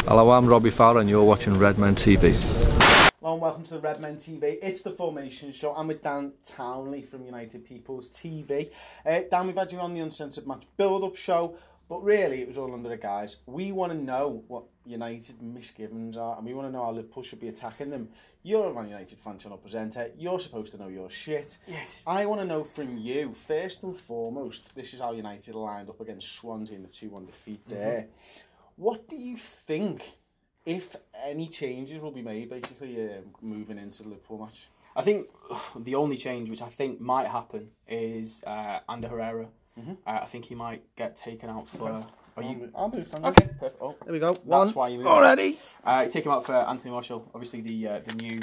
Hello, I'm Robbie Fowler and you're watching Redmen TV. Hello and welcome to the Redmen TV. It's the Formation Show. I'm with Dan Townley from United People's TV. Dan, we've had you on the Uncensored match build-up show, but really it was all under the guise. We want to know what United misgivings are, and we want to know how Liverpool should be attacking them. You're a Man United fan channel presenter. You're supposed to know your shit. Yes. I want to know from you, first and foremost, this is how United lined up against Swansea in the 2-1 defeat there. What do you think, if any changes will be made, basically, moving into the Liverpool match? I think the only change which I think might happen is Ander Herrera. I think he might get taken out for... I'll move. Okay, perfect. Oh, there we go. That's why you moved. Already. Take him out for Anthony Martial, obviously the new...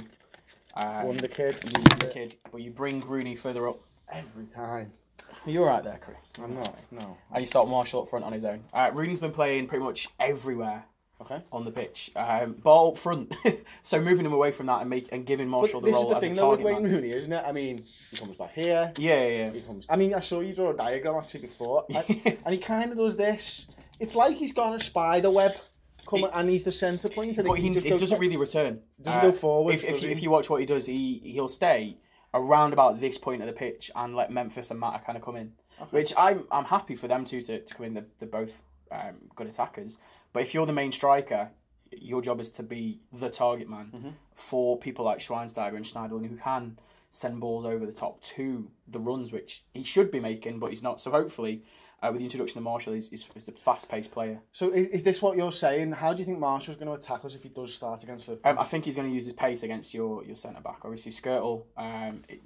Wonder kid. Wonder kid. But you bring Rooney further up. Every time. You're right there, Chris. I'm not, no. And you start Martial up front on his own. Rooney's been playing pretty much everywhere. Okay. On the pitch, ball up front. So moving him away from that and giving Martial the role as a target man. This is the thing though with Wayne Rooney, isn't it? I mean, he comes back here. Yeah. He comes. I mean, I saw you draw a diagram actually before, and he kind of does this. It's like he's got a spider web coming, and he's the centre point. And but it doesn't really return. Doesn't go forward. If you watch what he does, he'll stay around about this point of the pitch and let Memphis and Mata kind of come in. Okay. Which I'm happy for them two to come in. They're both good attackers. But if you're the main striker, your job is to be the target man for people like Schweinsteiger and Schneiderlin, who can send balls over the top to the runs, which he should be making, but he's not. So hopefully, with the introduction of Martial, he's a fast-paced player. So is this what you're saying? How do you think Martial's going to attack us if he does start against Liverpool? I think he's going to use his pace against your centre-back. Obviously, Skrtel,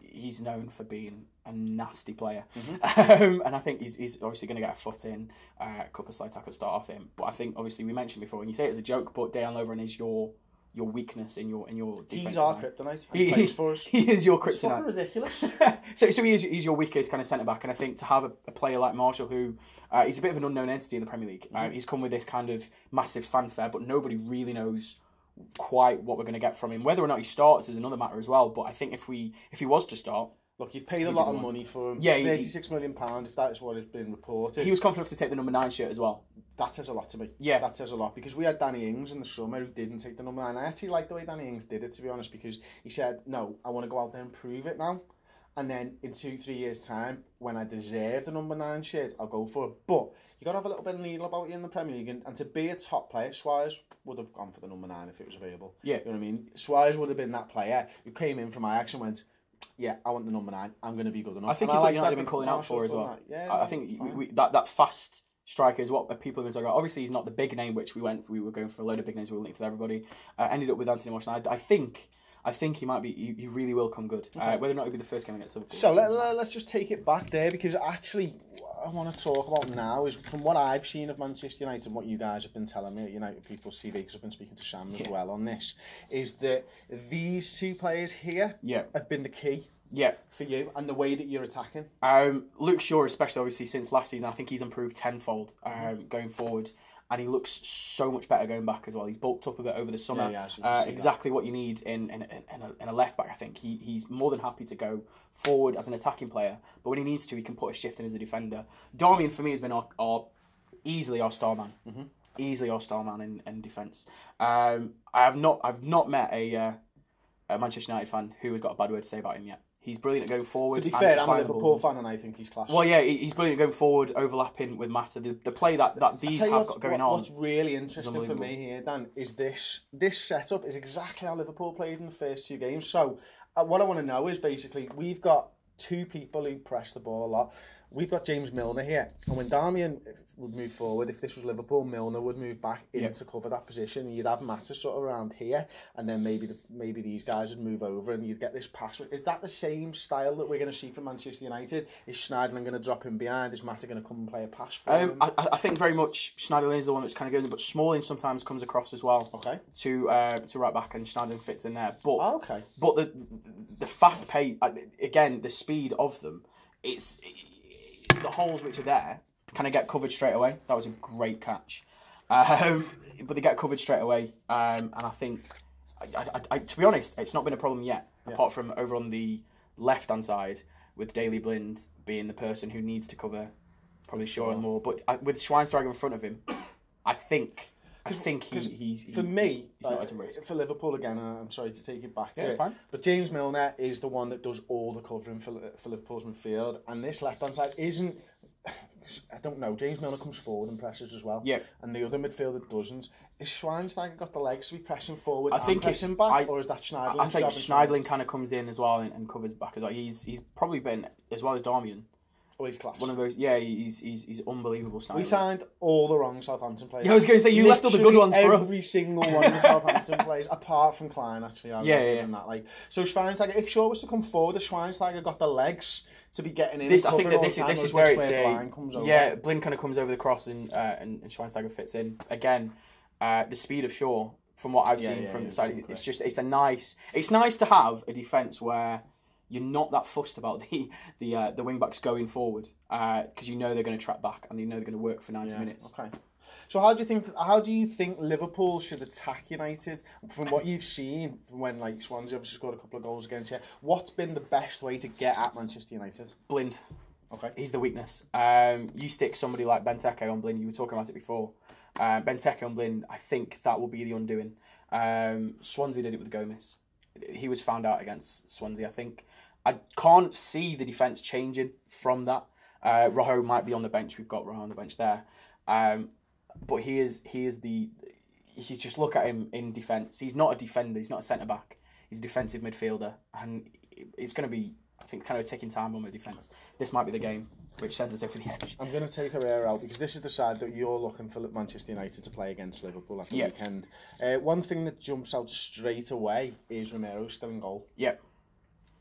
he's known for being a nasty player. And I think he's obviously going to get a foot in, a couple of slide tackles start off him. But I think, obviously, we mentioned before, when you say it as a joke, but Dejan Lovren is your weakness in your defense. He's our kryptonite. He plays for us. He is your kryptonite. It's fucking ridiculous. so he's your weakest kind of centre back, and I think to have a player like Martial, who he's a bit of an unknown entity in the Premier League. He's come with this kind of massive fanfare, but nobody really knows quite what we're going to get from him. Whether or not he starts is another matter as well. But I think if he was to start. Look, you've paid a lot of money for him. Yeah, £36 million, if that is what has been reported. He was confident to take the number 9 shirt as well. That says a lot to me. Yeah. That says a lot, because we had Danny Ings in the summer who didn't take the number 9. I actually like the way Danny Ings did it, to be honest, because he said, no, I want to go out there and prove it now. And then in 2-3 years' time, when I deserve the number 9 shirt, I'll go for it. But you got to have a little bit of needle about you in the Premier League. And to be a top player, Suarez would have gone for the number 9 if it was available. Yeah. You know what I mean? Suarez would have been that player who came in from Ajax and went, yeah, I want the number 9. I'm going to be good enough. I think it's what United have been calling out for as well. Yeah, I think that fast striker is what people are going to talk about. Obviously, he's not the big name, which we were going for a load of big names. We were linked with everybody. Ended up with Anthony Martial. I think he might be. He really will come good. Okay. Whether or not it'll be the first game against Liverpool. So let's just take it back there, because actually what I want to talk about now is, from what I've seen of Manchester United and what you guys have been telling me at United People's TV, because I've been speaking to Sham as well on this, is that these two players here have been the key. Yeah, for you and the way that you're attacking. Luke Shaw, especially obviously since last season, I think he's improved tenfold going forward, and he looks so much better going back as well. He's bulked up a bit over the summer. Exactly what you need in a left back. I think he's more than happy to go forward as an attacking player, but when he needs to, he can put a shift in as a defender. Darmian for me has been easily our star man. Easily our star man in defence. I've not met a Manchester United fan who has got a bad word to say about him yet. He's brilliant at going forward. To be fair, I'm a Liverpool fan and I think he's class. Well, yeah, he's brilliant at going forward, overlapping with Mata. The play that these have got going on. What's really interesting for me here, Dan, is this setup is exactly how Liverpool played in the first 2 games. So what I want to know is, basically, we've got 2 people who press the ball a lot. We've got James Milner here, and when Darmian would move forward, if this was Liverpool, Milner would move back in to cover that position, and you'd have Mata sort of around here, and then maybe these guys would move over, and you'd get this pass. Is that the same style that we're going to see from Manchester United? Is Schneiderlin going to drop him behind? Is Mata going to come and play a pass for him? I think very much Schneiderlin is the one that's kind of goes in, but Smalling sometimes comes across as well. Okay. To right back, and Schneiderlin fits in there. But okay. But the fast pace, again, the speed of them, the holes which are there kind of get covered straight away. That was a great catch. But they get covered straight away. And I think, to be honest, it's not been a problem yet, apart from over on the left-hand side, with Daley Blind being the person who needs to cover probably Shaw and more. But with Schweinsteiger in front of him, I think I think he's for me, he's not at risk. For Liverpool again. I'm sorry to take it back to it's it, fine. but James Milner is the one that does all the covering for Liverpool's midfield, and this left hand side isn't. I don't know. James Milner comes forward and presses as well. Yeah. And the other midfielder doesn't. Is Schweinsteiger got the legs to be pressing forward? I think pressing back, or is that Schneiderlin? I think Schneiderlin kind of comes in as well and covers back as well. He's probably been as well as Darmian. Oh, he's class. One of those. Yeah, he's unbelievable. Schneiderlin. We signed all the wrong Southampton players. Yeah, I was going to say you left all the good ones for us. Every single one of the Southampton players, apart from Klein, actually. Yeah. That. Like, so Schweinsteiger, if Shaw was to come forward, if Schweinsteiger got the legs to be getting in. I think that this is where it's Blind comes over. Yeah, Blind kind of comes over the cross and Schweinsteiger fits in again. The speed of Shaw, from what I've seen from the side, it's nice to have a defence where you're not that fussed about the wing backs going forward because you know they're going to track back and you know they're going to work for 90 minutes. Okay. So how do you think Liverpool should attack United? From what you've seen from when like Swansea obviously scored a couple of goals against you, what's been the best way to get at Manchester United? Blind. Okay. He's the weakness. You stick somebody like Benteke on Blind, you were talking about it before. Benteke on Blind, I think that will be the undoing. Swansea did it with Gomez. He was found out against Swansea, I think. I can't see the defence changing from that. Rojo might be on the bench. We've got Rojo on the bench there. But he is the. You just look at him in defence. He's not a defender. He's not a centre back. He's a defensive midfielder, and it's going to be, I think, kind of a ticking time on the defence. This might be the game which sends us over the edge. I'm going to take Herrera out because this is the side that you're looking for Manchester United to play against Liverpool at the weekend. One thing that jumps out straight away is Romero still in goal. Yep.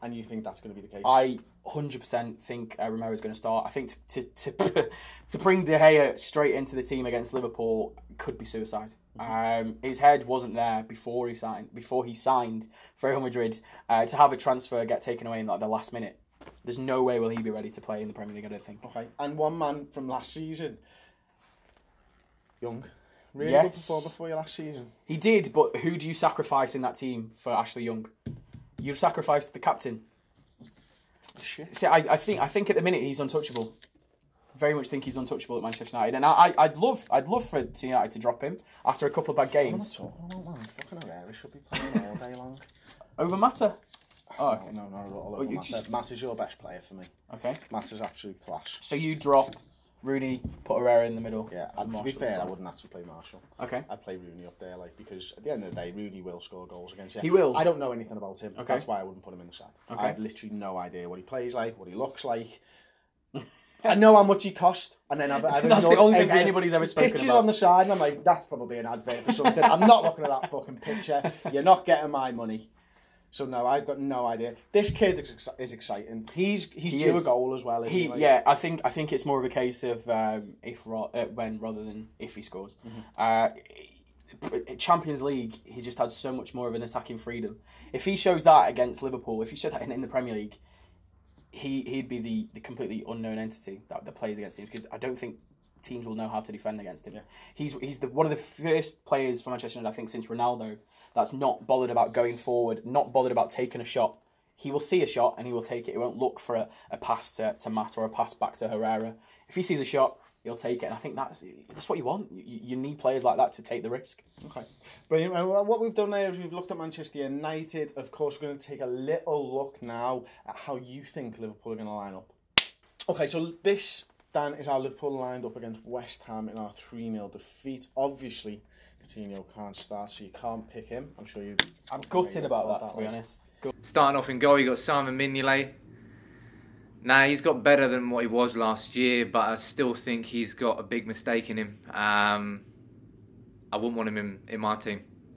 And you think that's going to be the case? I 100% think Romero's going to start. I think to bring De Gea straight into the team against Liverpool could be suicide. His head wasn't there before he signed for Real Madrid. To have a transfer get taken away in like the last minute, there's no way will he be ready to play in the Premier League, I don't think. Okay. And one man from last season, Young. Really good performer for you last season. He did, but who do you sacrifice in that team for Ashley Young? You sacrificed the captain. Shit. See, I think at the minute he's untouchable. Very much think he's untouchable at Manchester United, and I'd love for United to drop him after a couple of bad games. What am I talking about, man? Fucking Herrera should be playing all day long. Over Mata? Oh, okay. No, not at all. Matt is your best player for me. Okay. Matt is absolute class. So you drop Rooney, put Herrera in the middle. Yeah, and to be fair, I wouldn't actually play Marshall. Okay. I'd play Rooney up there, like, because at the end of the day, Rooney will score goals against you. He will. I don't know anything about him. Okay. That's why I wouldn't put him in the side. Okay. I have literally no idea what he plays like, what he looks like. I know how much he cost, and then I've that's the only thing anybody's ever spoken pictures about. on the side, and I'm like, that's probably an advert for something. I'm not looking at that fucking picture. You're not getting my money. So no, I've got no idea. This kid is exciting. He's due a goal as well, isn't he? Yeah, I think it's more of a case of when rather than if he scores. Champions League, he just had so much more of an attacking freedom. If he shows that against Liverpool, if he showed that in the Premier League, he'd be the completely unknown entity that plays against teams, because I don't think teams will know how to defend against him. Yeah. He's one of the first players for Manchester United, I think, since Ronaldo, that's not bothered about going forward, not bothered about taking a shot. He will see a shot and he will take it. He won't look for a pass to Matt or a pass back to Herrera. If he sees a shot, he'll take it. And I think that's what you want. You need players like that to take the risk. Okay. Brilliant. Well, what we've done there is we've looked at Manchester United. Of course, we're going to take a little look now at how you think Liverpool are going to line up. Okay, so this, Dan, is how Liverpool lined up against West Ham in our 3-0 defeat. Obviously, Coutinho can't start, so you can't pick him. I'm sure you... I'm gutted about that, to be honest. Starting off in goal, you got Simon Mignolet. Now, he's got better than what he was last year, but I still think he's got a big mistake in him. I wouldn't want him in my team.